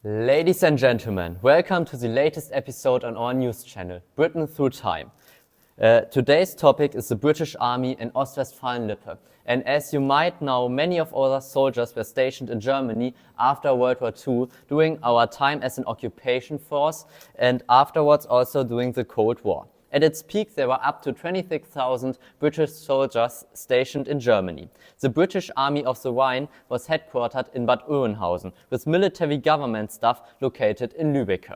Ladies and gentlemen, welcome to the latest episode on our news channel, Britain Through Time. Today's topic is the British Army in Ostwestfalen Lippe. And as you might know, many of our soldiers were stationed in Germany after World War II during our time as an occupation force and afterwards also during the Cold War. At its peak, there were up to 26,000 British soldiers stationed in Germany. The British Army of the Rhine was headquartered in Bad Oeynhausen, with military government staff located in Lübeck.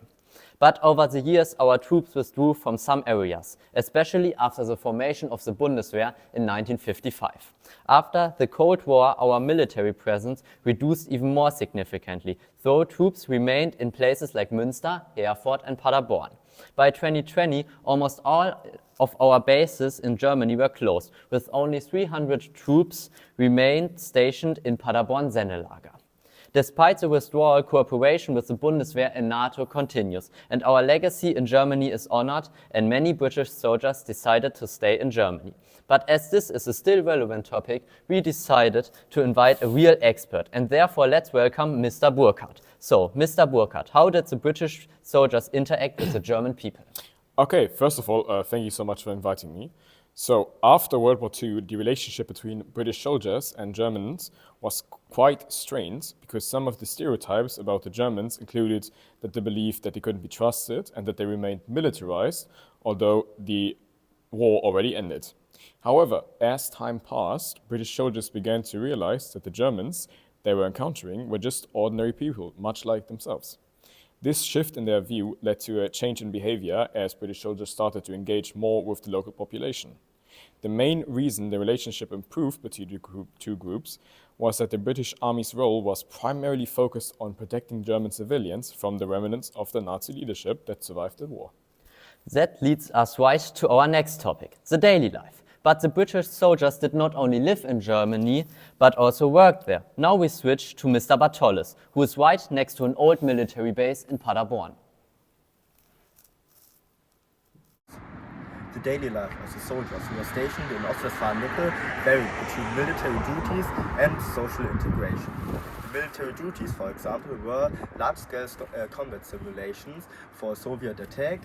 But over the years, our troops withdrew from some areas, especially after the formation of the Bundeswehr in 1955. After the Cold War, our military presence reduced even more significantly, though troops remained in places like Münster, Herford and Paderborn. By 2020, almost all of our bases in Germany were closed, with only 300 troops remained stationed in Paderborn-Sennelager. Despite the withdrawal, cooperation with the Bundeswehr and NATO continues, and our legacy in Germany is honored, and many British soldiers decided to stay in Germany. But as this is a still relevant topic, we decided to invite a real expert, and therefore let's welcome Mr. Burkhardt. So, Mr. Burkhardt, how did the British soldiers interact with the German people? Okay, first of all, thank you so much for inviting me. So, after World War II, the relationship between British soldiers and Germans was quite strained because some of the stereotypes about the Germans included that they believed that they couldn't be trusted and that they remained militarized, although the war already ended. However, as time passed, British soldiers began to realize that the Germans they were encountering were just ordinary people, much like themselves. This shift in their view led to a change in behavior as British soldiers started to engage more with the local population. The main reason the relationship improved between the two groups was that the British Army's role was primarily focused on protecting German civilians from the remnants of the Nazi leadership that survived the war. That leads us right to our next topic, the daily life. But the British soldiers did not only live in Germany, but also worked there. Now we switch to Mr. Bartolles, who is right next to an old military base in Paderborn. The daily life of the soldiers who were stationed in Ostwestfalen Lippe varied between military duties and social integration. The military duties, for example, were large-scale combat simulations for Soviet attack,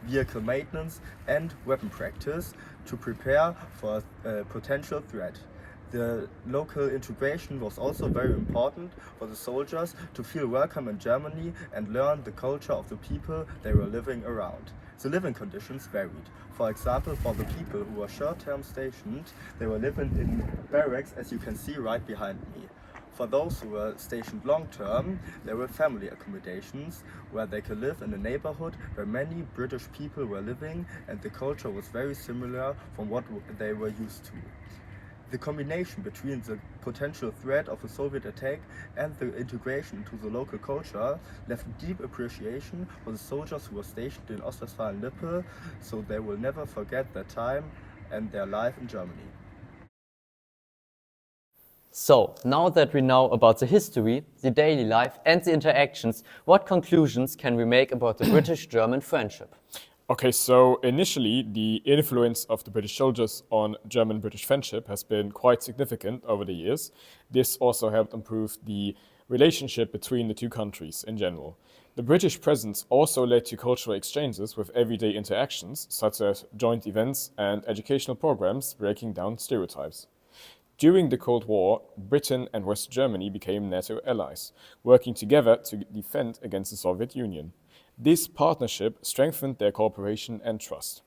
vehicle maintenance and weapon practice to prepare for a potential threat. The local integration was also very important for the soldiers to feel welcome in Germany and learn the culture of the people they were living around. The living conditions varied. For example, for the people who were short-term stationed, they were living in barracks, as you can see right behind me. For those who were stationed long-term, there were family accommodations where they could live in a neighborhood where many British people were living and the culture was very similar from what they were used to. The combination between the potential threat of a Soviet attack and the integration into the local culture left deep appreciation for the soldiers who were stationed in Ostwestfalen Lippe, so they will never forget their time and their life in Germany. So, now that we know about the history, the daily life and the interactions, what conclusions can we make about the British-German friendship? Okay, so initially the influence of the British soldiers on German-British friendship has been quite significant over the years. This also helped improve the relationship between the two countries in general. The British presence also led to cultural exchanges with everyday interactions, such as joint events and educational programs breaking down stereotypes. During the Cold War, Britain and West Germany became NATO allies, working together to defend against the Soviet Union. This partnership strengthened their cooperation and trust.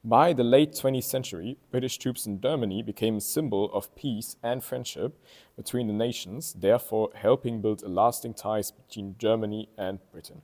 By the late 20th century, British troops in Germany became a symbol of peace and friendship between the nations, therefore helping build lasting ties between Germany and Britain.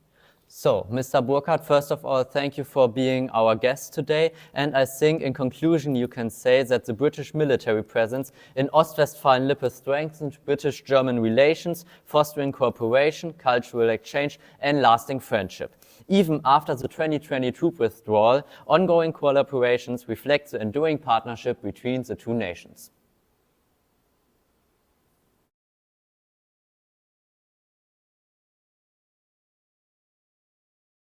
So, Mr. Burkhardt, first of all, thank you for being our guest today. And I think in conclusion, you can say that the British military presence in Ostwestfalen Lippe strengthened British-German relations, fostering cooperation, cultural exchange, and lasting friendship. Even after the 2020 troop withdrawal, ongoing collaborations reflect the enduring partnership between the two nations.